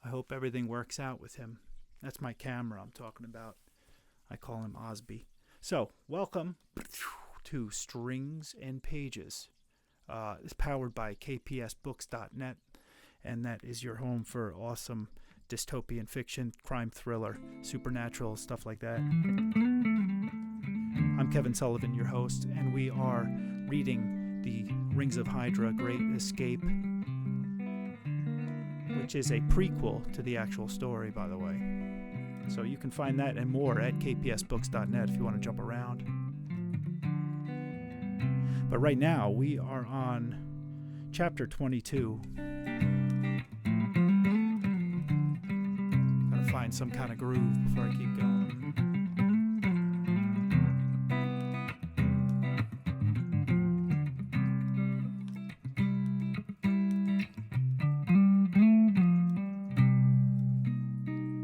I hope everything works out with him. That's my camera I'm talking about. I call him Osby. So, welcome to Strings and Pages. It's powered by kpsbooks.net, and that is your home for awesome dystopian fiction, crime thriller, supernatural, stuff like that. I'm Kevin Sullivan, your host, and we are reading the Rings of HYDRA, Great Escape, which is a prequel to the actual story, by the way. So you can find that and more at kpsbooks.net if you want to jump around. But right now, we are on chapter 22. Gotta find some kind of groove before I keep going.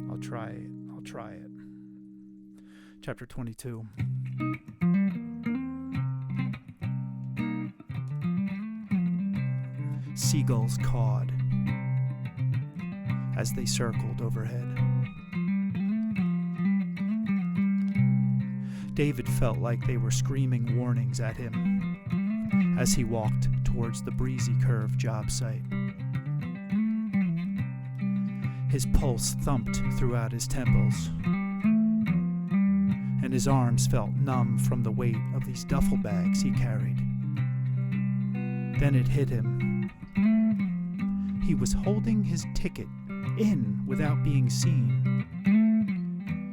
I'll try it. Chapter 22. Seagulls cawed as they circled overhead. David felt like they were screaming warnings at him as he walked towards the breezy curve job site. His pulse thumped throughout his temples, and his arms felt numb from the weight of these duffel bags he carried. Then it hit him. He was holding his ticket in without being seen.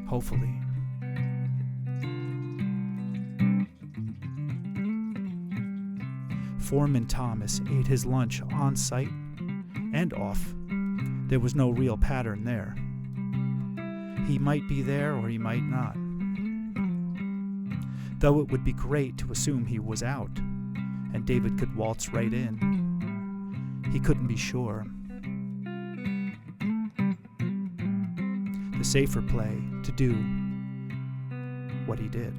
Hopefully. Foreman Thomas ate his lunch on site and off. There was no real pattern there. He might be there or he might not. Though it would be great to assume he was out and David could waltz right in, he couldn't be sure. The safer play to do what he did.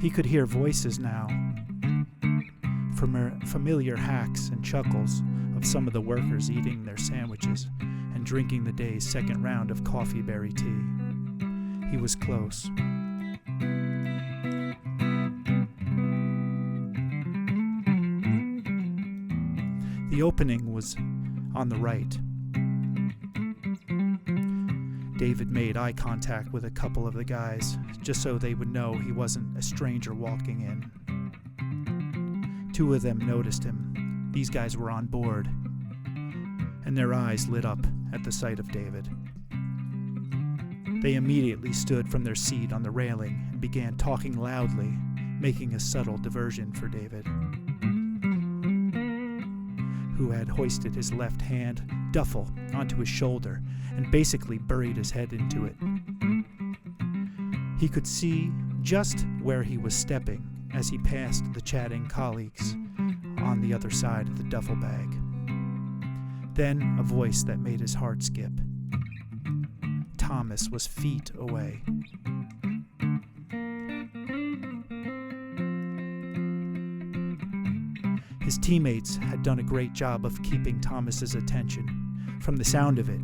He could hear voices now, familiar hacks and chuckles of some of the workers eating their sandwiches and drinking the day's second round of coffee berry tea. He was close. The opening was on the right. David made eye contact with a couple of the guys, just so they would know he wasn't a stranger walking in. Two of them noticed him. These guys were on board, and their eyes lit up at the sight of David. They immediately stood from their seat on the railing and began talking loudly, making a subtle diversion for David, who had hoisted his left hand duffel onto his shoulder and basically buried his head into it. He could see just where he was stepping as he passed the chatting colleagues on the other side of the duffel bag. Then a voice that made his heart skip. Thomas was feet away. His teammates had done a great job of keeping Thomas's attention. From the sound of it,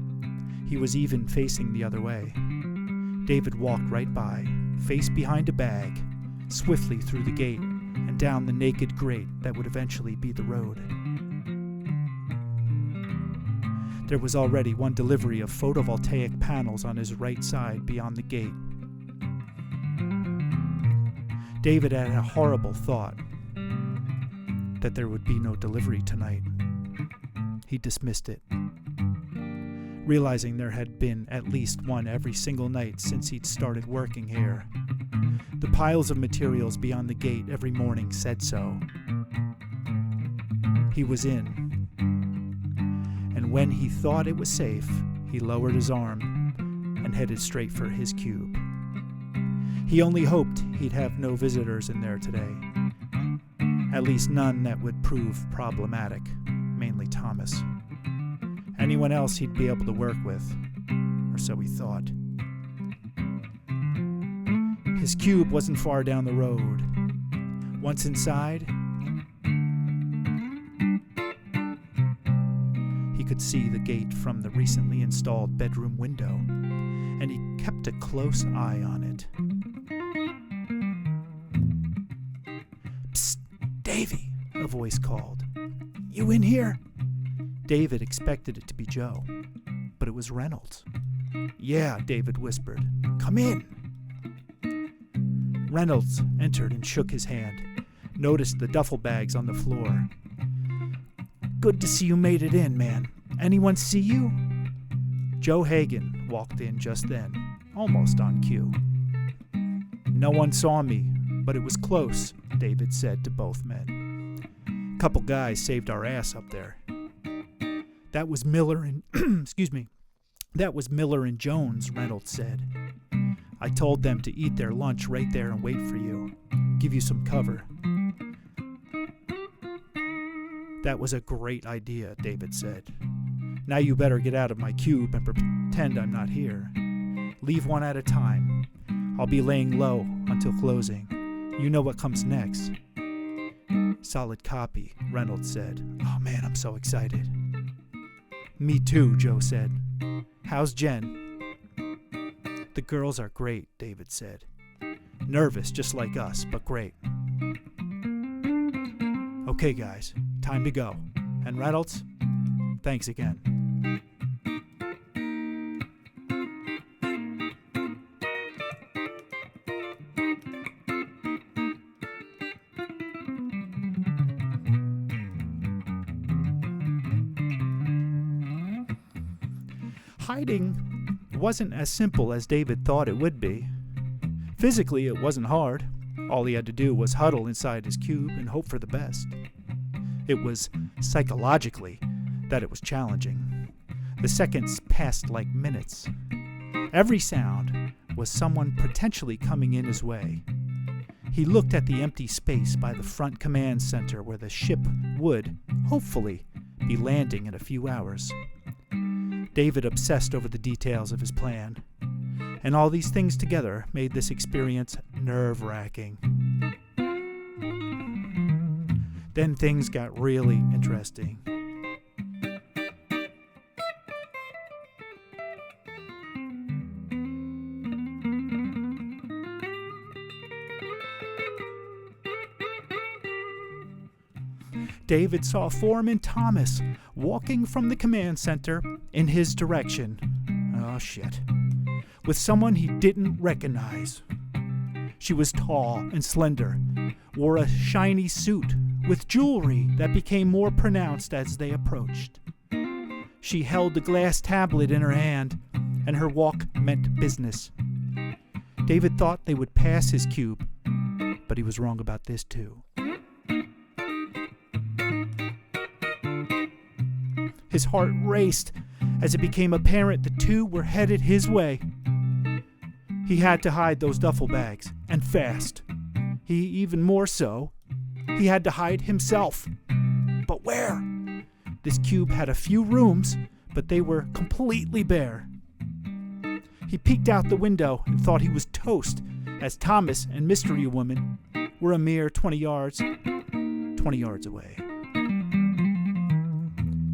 he was even facing the other way. David walked right by, face behind a bag, swiftly through the gate and down the naked grate that would eventually be the road. There was already one delivery of photovoltaic panels on his right side beyond the gate. David had a horrible thought that there would be no delivery tonight. He dismissed it, realizing there had been at least one every single night since he'd started working here. The piles of materials beyond the gate every morning said so. He was in, and when he thought it was safe, he lowered his arm and headed straight for his cube. He only hoped he'd have no visitors in there today, at least none that would prove problematic, mainly Thomas. Anyone else he'd be able to work with, or so he thought. His cube wasn't far down the road. Once inside, He could see the gate from the recently installed bedroom window, and he kept a close eye on it. "Psst, Davy," a voice called. "You in here?" David expected it to be Joe, but it was Reynolds. "Yeah," David whispered. "Come in." Reynolds entered and shook his hand, noticed the duffel bags on the floor. "Good to see you made it in, man. Anyone see you?" Joe Hagen walked in just then, almost on cue. "No one saw me, but it was close," David said to both men. "Couple guys saved our ass up there." "That was Miller and That was Miller and Jones," Reynolds said. "I told them to eat their lunch right there and wait for you. Give you some cover." "That was a great idea," David said. "Now you better get out of my cube and pretend I'm not here. Leave one at a time. I'll be laying low until closing. You know what comes next." "Solid copy," Reynolds said. "Oh man, I'm so excited." "Me too," Joe said. "How's Jen?" "The girls are great," David said. "Nervous just like us, but great." "Okay, guys, time to go. And Reynolds, thanks again." Hiding wasn't as simple as David thought it would be. Physically, it wasn't hard. All he had to do was huddle inside his cube and hope for the best. It was psychologically that it was challenging. The seconds passed like minutes. Every sound was someone potentially coming in his way. He looked at the empty space by the front command center where the ship would, hopefully, be landing in a few hours. David obsessed over the details of his plan, and all these things together made this experience nerve-wracking. Then things got really interesting. David saw Foreman Thomas walking from the command center in his direction. Oh shit. With someone he didn't recognize. She was tall and slender, wore a shiny suit with jewelry that became more pronounced as they approached. She held a glass tablet in her hand, and her walk meant business. David thought they would pass his cube, but he was wrong about this too. His heart raced as it became apparent the two were headed his way. He had to hide those duffel bags, and fast. Even more so, he had to hide himself. But where? This cube had a few rooms, but they were completely bare. He peeked out the window and thought he was toast, as Thomas and Mystery Woman were a mere 20 yards away.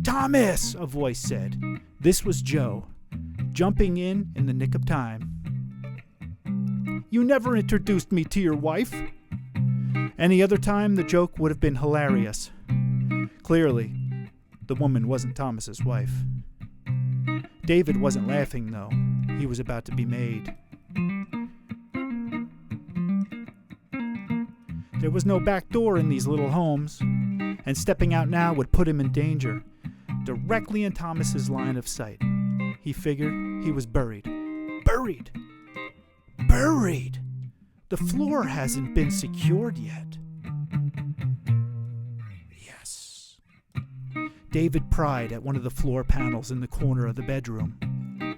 "Thomas!" a voice said. This was Joe, jumping in the nick of time. "You never introduced me to your wife." Any other time, the joke would have been hilarious. Clearly, the woman wasn't Thomas's wife. David wasn't laughing, though. He was about to be made. There was no back door in these little homes, and stepping out now would put him in danger, directly in Thomas's line of sight. He figured he was buried. Buried! Buried! The floor hasn't been secured yet. Yes. David pried at one of the floor panels in the corner of the bedroom.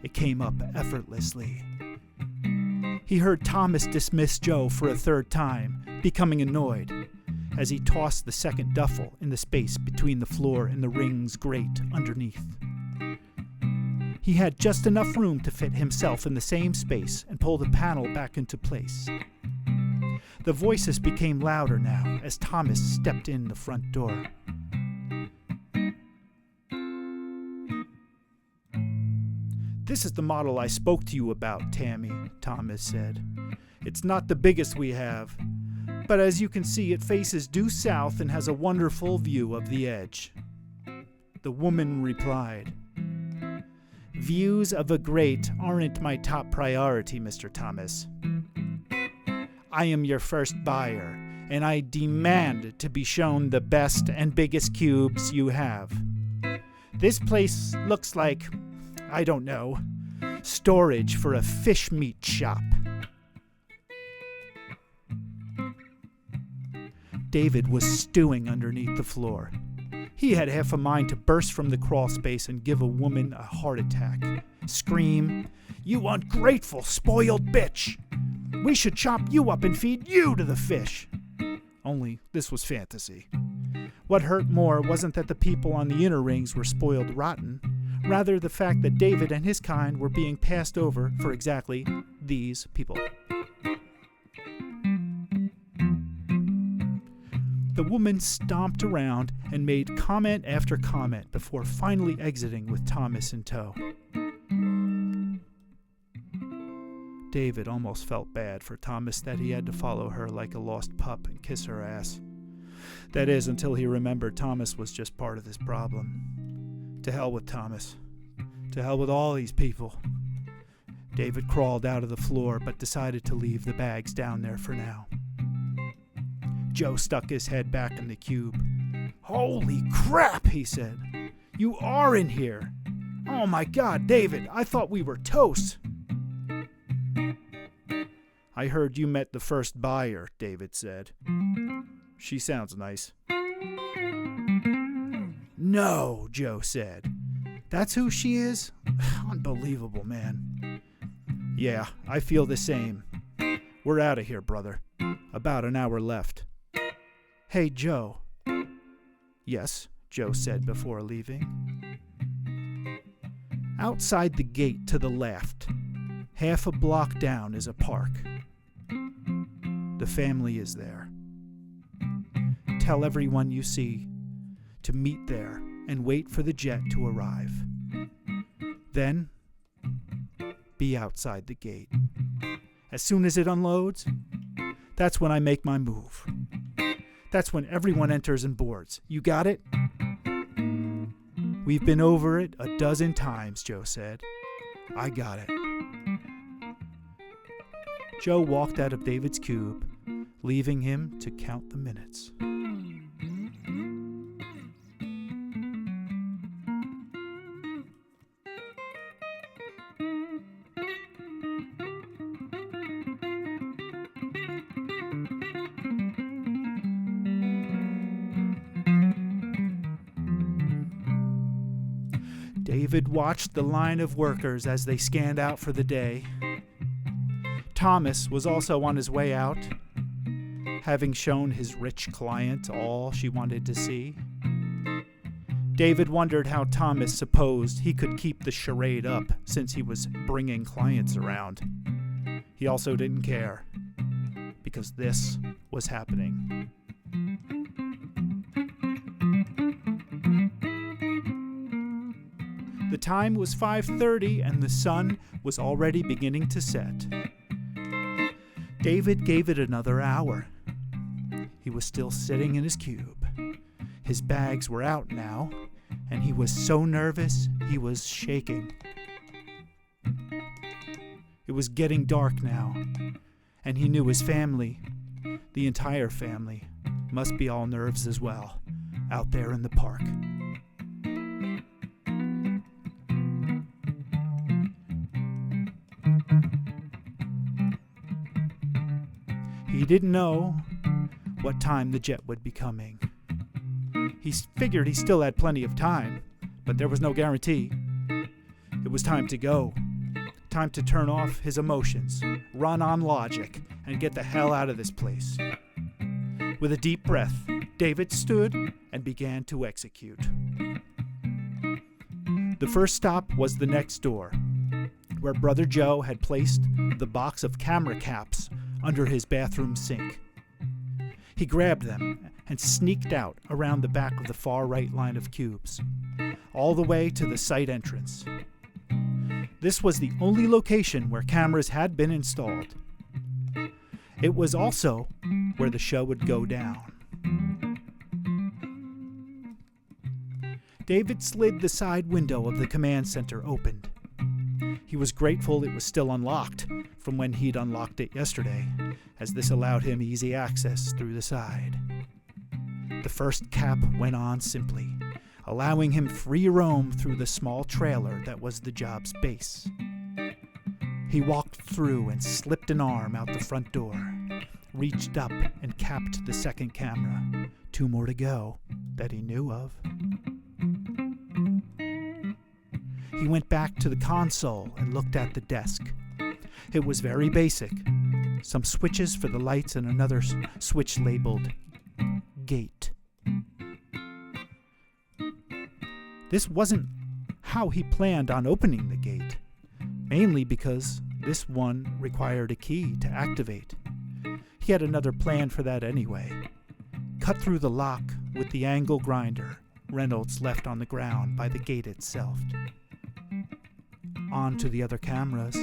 It came up effortlessly. He heard Thomas dismiss Joe for a third time, becoming annoyed, as he tossed the second duffel in the space between the floor and the ring's grate underneath. He had just enough room to fit himself in the same space and pull the panel back into place. The voices became louder now as Thomas stepped in the front door. This is the model I spoke to you about, Tammy, Thomas said. It's not the biggest we have, but as you can see, it faces due south and has a wonderful view of the edge. The woman replied, Views of a great aren't my top priority, Mr. Thomas. I am your first buyer, and I demand to be shown the best and biggest cubes you have. This place looks like, I don't know, storage for a fish meat shop. David was stewing underneath the floor. He had half a mind to burst from the crawl space and give a woman a heart attack. Scream, You ungrateful, spoiled bitch! We should chop you up and feed you to the fish! Only this was fantasy. What hurt more wasn't that the people on the inner rings were spoiled rotten, rather the fact that David and his kind were being passed over for exactly these people. The woman stomped around and made comment after comment before finally exiting with Thomas in tow. David almost felt bad for Thomas that he had to follow her like a lost pup and kiss her ass. That is, until he remembered Thomas was just part of this problem. To hell with Thomas. To hell with all these people. David crawled out of the floor but decided to leave the bags down there for now. Joe stuck his head back in the cube. Holy crap, he said. You are in here. Oh my God, David, I thought we were toast. I heard you met the first buyer, David said. She sounds nice. No, Joe said. That's who she is? Unbelievable, man. Yeah, I feel the same. We're out of here, brother. About an hour left. Hey, Joe. Yes, Joe said before leaving. Outside the gate to the left, half a block down, is a park. The family is there. Tell everyone you see to meet there and wait for the jet to arrive. Then, be outside the gate. As soon as it unloads, that's when I make my move. That's when everyone enters and boards. You got it? We've been over it a dozen times, Joe said. I got it. Joe walked out of David's cube, leaving him to count the minutes. David watched the line of workers as they scanned out for the day. Thomas was also on his way out, having shown his rich client all she wanted to see. David wondered how Thomas supposed he could keep the charade up since he was bringing clients around. He also didn't care, because this was happening. The time was 5:30 and the sun was already beginning to set. David gave it another hour. He was still sitting in his cube. His bags were out now, and he was so nervous he was shaking. It was getting dark now, and he knew his family, the entire family, must be all nerves as well, out there in the park. He didn't know what time the jet would be coming. He figured he still had plenty of time, but there was no guarantee. It was time to go. Time to turn off his emotions, run on logic, and get the hell out of this place. With a deep breath, David stood and began to execute. The first stop was the next door, where Brother Joe had placed the box of camera caps under his bathroom sink. He grabbed them and sneaked out around the back of the far right line of cubes, all the way to the site entrance. This was the only location where cameras had been installed. It was also where the show would go down. David slid the side window of the command center open. He was grateful it was still unlocked from when he'd unlocked it yesterday, as this allowed him easy access through the side. The first cap went on simply, allowing him free roam through the small trailer that was the job's base. He walked through and slipped an arm out the front door, reached up and capped the second camera. 2 more to go that he knew of. He went back to the console and looked at the desk. It was very basic. Some switches for the lights and another switch labeled gate. This wasn't how he planned on opening the gate, mainly because this one required a key to activate. He had another plan for that anyway. Cut through the lock with the angle grinder Reynolds left on the ground by the gate itself. On to the other cameras.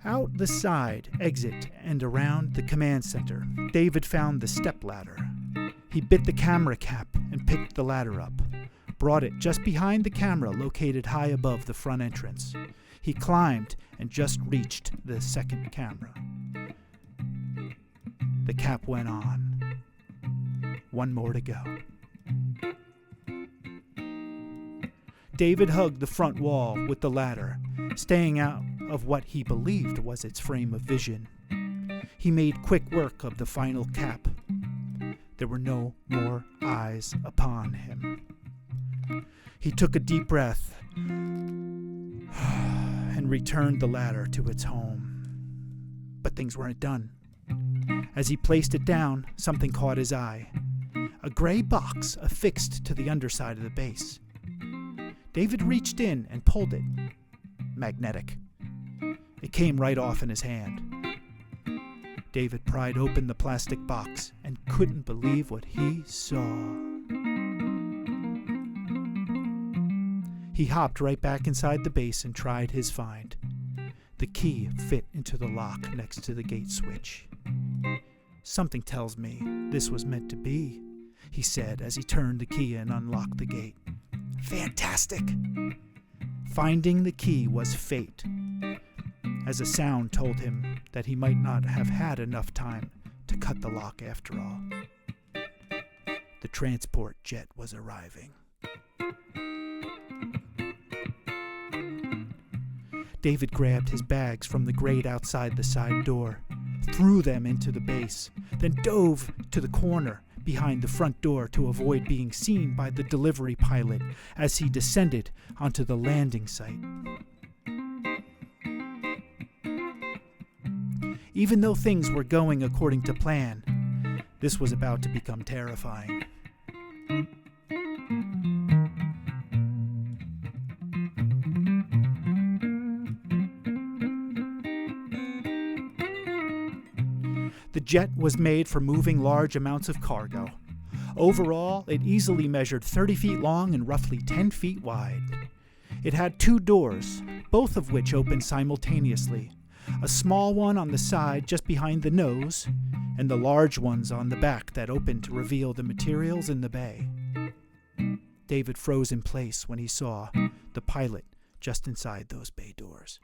Out the side exit and around the command center, David found the stepladder. He bit the camera cap and picked the ladder up, brought it just behind the camera located high above the front entrance. He climbed and just reached the second camera. The cap went on. 1 more to go. David hugged the front wall with the ladder, staying out of what he believed was its frame of vision. He made quick work of the final cap. There were no more eyes upon him. He took a deep breath and returned the ladder to its home. But things weren't done. As he placed it down, something caught his eye. A gray box affixed to the underside of the base. David reached in and pulled it. Magnetic. It came right off in his hand. David pried open the plastic box and couldn't believe what he saw. He hopped right back inside the base and tried his find. The key fit into the lock next to the gate switch. Something tells me this was meant to be, he said as he turned the key and unlocked the gate. Fantastic! Finding the key was fate, as a sound told him that he might not have had enough time to cut the lock after all. The transport jet was arriving. David grabbed his bags from the grate outside the side door, threw them into the base, then dove to the corner behind the front door to avoid being seen by the delivery pilot as he descended onto the landing site. Even though things were going according to plan, this was about to become terrifying. The jet was made for moving large amounts of cargo. Overall, it easily measured 30 feet long and roughly 10 feet wide. It had 2 doors, both of which opened simultaneously. A small one on the side just behind the nose, and the large ones on the back that opened to reveal the materials in the bay. David froze in place when he saw the pilot just inside those bay doors.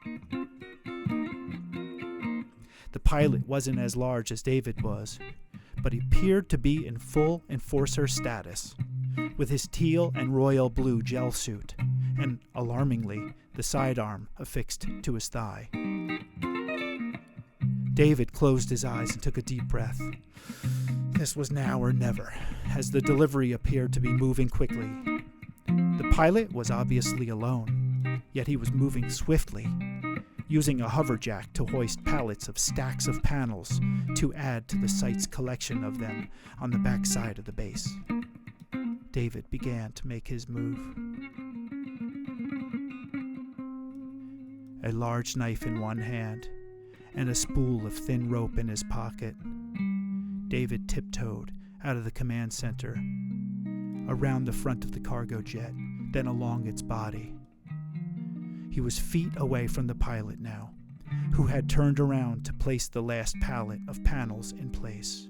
The pilot wasn't as large as David was, but he appeared to be in full enforcer status, with his teal and royal blue gel suit, and, alarmingly, the sidearm affixed to his thigh. David closed his eyes and took a deep breath. This was now or never, as the delivery appeared to be moving quickly. The pilot was obviously alone, yet he was moving swiftly, using a hoverjack to hoist pallets of stacks of panels to add to the site's collection of them on the back side of the base. David began to make his move. A large knife in one hand and a spool of thin rope in his pocket. David tiptoed out of the command center, around the front of the cargo jet, then along its body. He was feet away from the pilot now, who had turned around to place the last pallet of panels in place.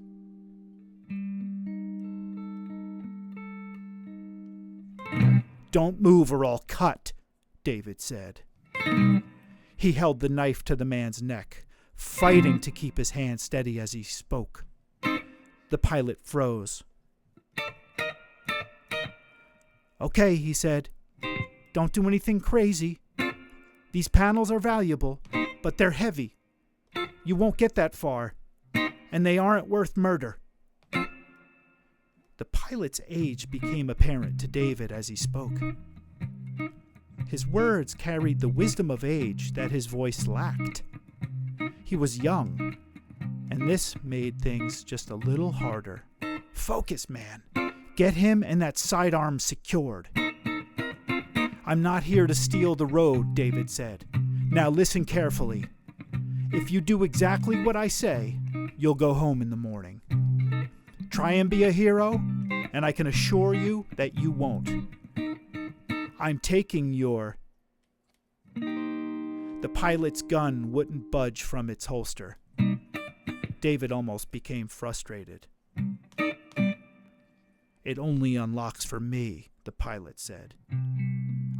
"Don't move or I'll cut," David said. He held the knife to the man's neck, fighting to keep his hand steady as he spoke. The pilot froze. "Okay," he said. "Don't do anything crazy. These panels are valuable, but they're heavy. You won't get that far, and they aren't worth murder." The pilot's age became apparent to David as he spoke. His words carried the wisdom of age that his voice lacked. He was young, and this made things just a little harder. "Focus, man. Get him and that sidearm secured." "I'm not here to steal the road," David said. "Now listen carefully. If you do exactly what I say, you'll go home in the morning. Try and be a hero, and I can assure you that you won't. I'm taking your..." The pilot's gun wouldn't budge from its holster. David almost became frustrated. "It only unlocks for me," the pilot said.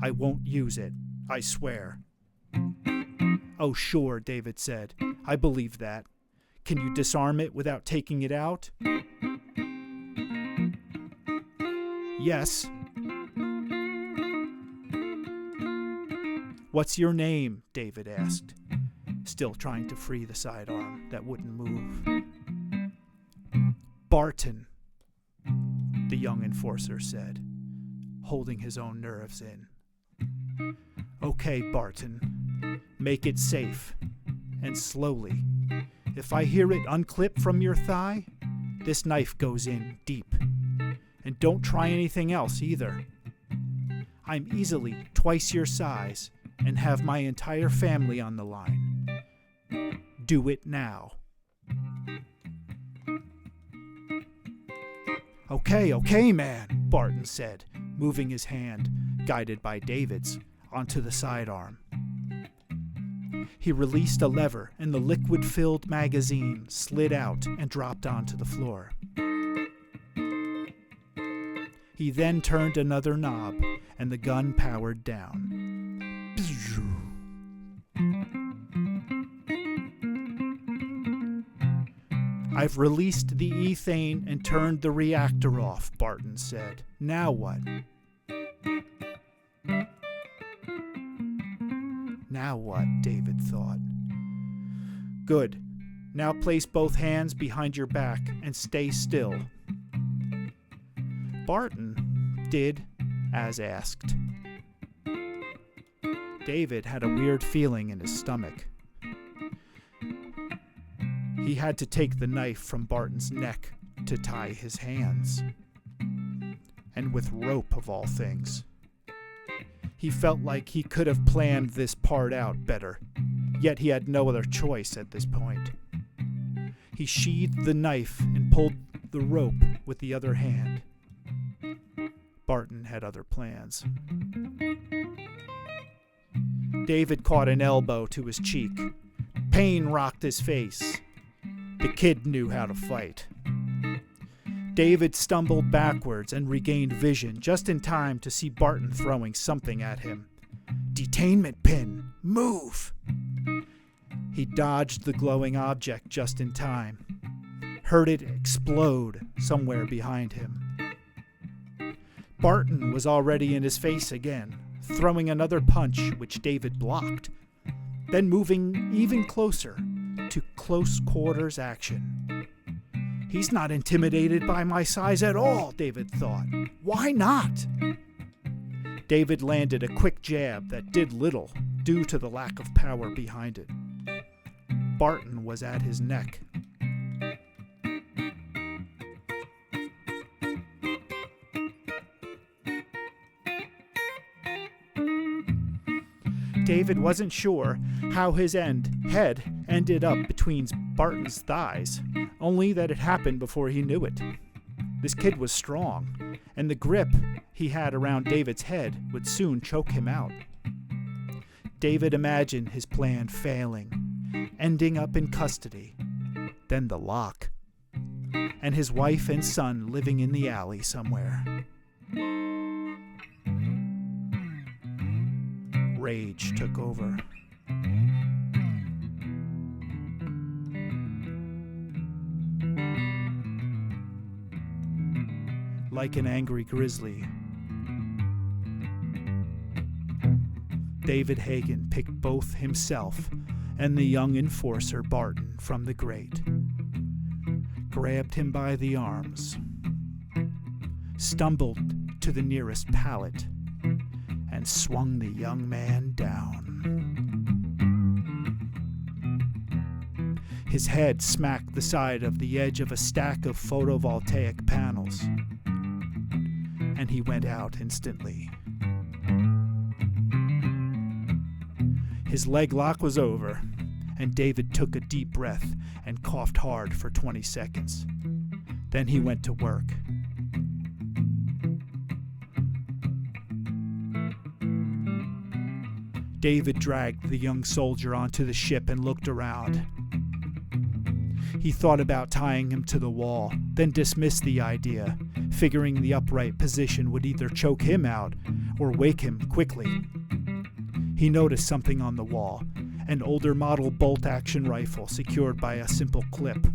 "I won't use it, I swear." "Oh, sure," David said. "I believe that. Can you disarm it without taking it out?" "Yes." "What's your name?" David asked, still trying to free the sidearm that wouldn't move. "Barton," the young enforcer said, holding his own nerves in. "Okay, Barton, make it safe, and slowly. If I hear it unclip from your thigh, this knife goes in deep. And don't try anything else either. I'm easily twice your size and have my entire family on the line. Do it now." Okay, man," Barton said, moving his hand, guided by David's, onto the sidearm. He released a lever, and the liquid-filled magazine slid out and dropped onto the floor. He then turned another knob, and the gun powered down. "I've released the ethane and turned the reactor off," Barton said. "Now what?" Now what, David thought. "Good. Now place both hands behind your back and stay still." Barton did as asked. David had a weird feeling in his stomach. He had to take the knife from Barton's neck to tie his hands. And with rope, of all things. He felt like he could have planned this part out better, yet he had no other choice at this point. He sheathed the knife and pulled the rope with the other hand. Barton had other plans. David caught an elbow to his cheek. Pain rocked his face. The kid knew how to fight. David stumbled backwards and regained vision just in time to see Barton throwing something at him. "Detainment pin! Move!" He dodged the glowing object just in time, heard it explode somewhere behind him. Barton was already in his face again, throwing another punch which David blocked, then moving even closer to close quarters action. "He's not intimidated by my size at all," David thought. "Why not?" David landed a quick jab that did little due to the lack of power behind it. Barton was at his neck. David wasn't sure how his head ended up between Barton's thighs, only that it happened before he knew it. This kid was strong, and the grip he had around David's head would soon choke him out. David imagined his plan failing, ending up in custody, then the lock, and his wife and son living in the alley somewhere. Rage took over. Like an angry grizzly, David Hagen picked both himself and the young enforcer Barton from the grate, grabbed him by the arms, stumbled to the nearest pallet, and swung the young man down. His head smacked the side of the edge of a stack of photovoltaic panels, and he went out instantly. His leg lock was over, and David took a deep breath and coughed hard for 20 seconds. Then he went to work. David dragged the young soldier onto the ship and looked around. He thought about tying him to the wall, then dismissed the idea, figuring the upright position would either choke him out or wake him quickly. He noticed something on the wall, an older model bolt-action rifle secured by a simple clip.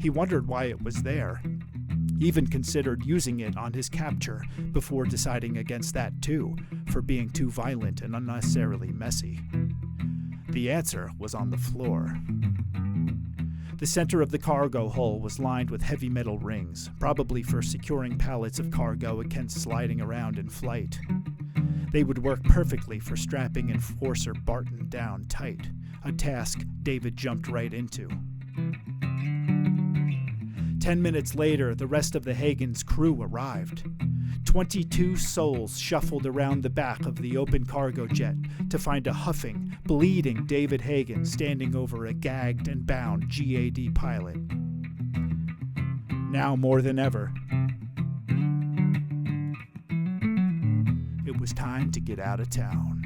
He wondered why it was there, even considered using it on his capture before deciding against that too, for being too violent and unnecessarily messy. The answer was on the floor. The center of the cargo hull was lined with heavy metal rings, probably for securing pallets of cargo against sliding around in flight. They would work perfectly for strapping Enforcer Barton down tight, a task David jumped right into. 10 minutes later, the rest of the Hagen's crew arrived. 22 souls shuffled around the back of the open cargo jet to find a huffing, bleeding David Hagen standing over a gagged and bound GAD pilot. Now more than ever, it was time to get out of town.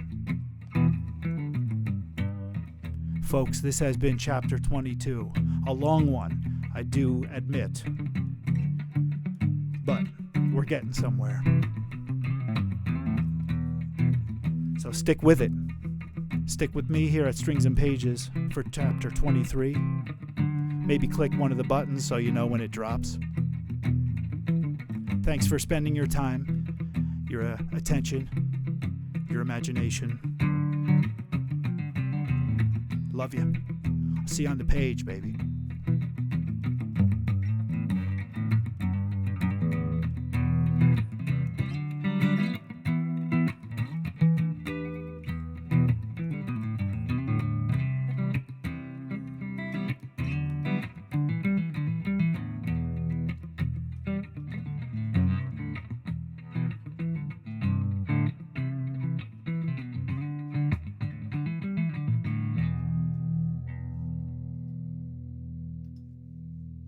Folks, this has been Chapter 22, a long one, I do admit, but we're getting somewhere. So stick with it. Stick with me here at Strings and Pages for Chapter 23. Maybe click one of the buttons so you know when it drops. Thanks for spending your time, your attention, your imagination. Love you. See you on the page, baby.